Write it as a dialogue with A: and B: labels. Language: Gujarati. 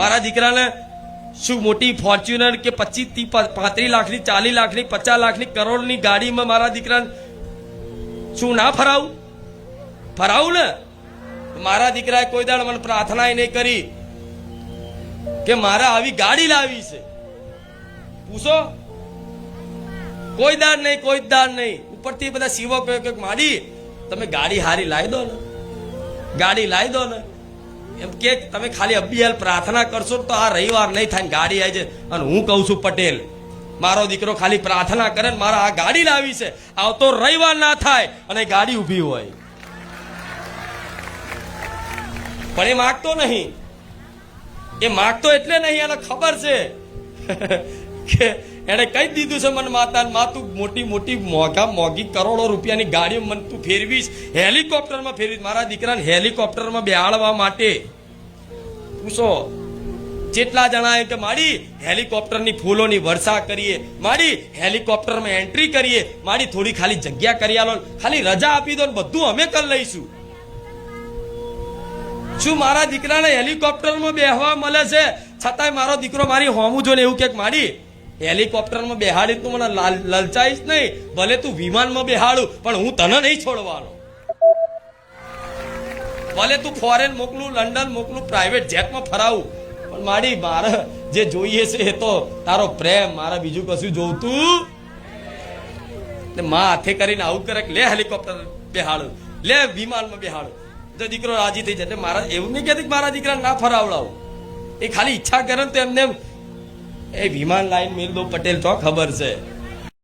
A: મારા દીકરાને શું મોટી ફોર્ચ્યુનર કે 25 35 લાખની 40 લાખની 50 લાખની કરોડની ગાડીમાં મારા દીકરાને શું ના ફરાવું ને? મારા દીકરાએ કોઈ દાડ મને પ્રાર્થના નહીં કરી કે મારે આવી ગાડી લાવી છે. પૂછો, કોઈ દાડ નહીં. ઉપરથી બધા સેવકો કે માડી તમે ગાડી હારી લાવી દો ને, ગાડી લાવી દો ને. એમ કે તમે ખાલી અબીલ પ્રાર્થના કરશો તો આ રવિવાર નહીં થાય, ગાડી આવી જાય. અને હું કહું છું પટેલ, મારો દીકરો ખાલી પ્રાર્થના કરે ને મારા આ ગાડી લાવી છે, આવતો રવિવાર ના થાય અને ગાડી ઊભી હોય. પણ એ માગતો નહીં. એ માગતો એટલે નહીં, એને ખબર છે કે એને કહી દીધું છે મને માતા, માં તું મોટી મોંઘી કરોડો રૂપિયાની ગાડીઓ મને તું ફેરવીશ, હેલિકોપ્ટરમાં ફેરવીશ. મારા દીકરાને હેલિકોપ્ટરમાં બેહાડવા માટે પૂછો જેટલા જણા કે માડી હેલિકોપ્ટરની ફૂલોની વર્ષા કરીએ, માડી હેલિકોપ્ટરમાં એન્ટ્રી કરીએ, માડી થોડી ખાલી જગ્યા કરી આલો, ખાલી રજા આપી દો ને બધું અમે કરી લઈશું. શું મારા દીકરાને હેલિકોપ્ટરમાં બેહવા મળે છે છતાંય મારો દીકરો મારી હોમું જોઈને એવું કે માડી હેલિકોપ્ટરમાં બેહાડી તું મને લલચાઈશ નહીં, ભલે તું વિમાનમાં બેહાડું પણ હું તને નહીં છોડવાનો. ભલે તું ફોરેન મોકલું, લંડન મોકલું, પ્રાઇવેટ જેટમાં ફરાવું, પણ માડી મારે જે જોઈએ છે એ તો તારો પ્રેમ, મારે બીજું કશું જોવતું ને. માં હાથે કરીને આવું કરે લે હેલિકોપ્ટર બેહાડું, લે વિમાનમાં બેહાડું, જો દીકરો રાજી થઈ જાય. મારા એવું નહીં કહેતી મારા દીકરા ના ફરાવડાવું, એ ખાલી ઈચ્છા કરે ને તો એમને એ વિમાન લાઈન મેલ દો પટેલ તો ખબર છે.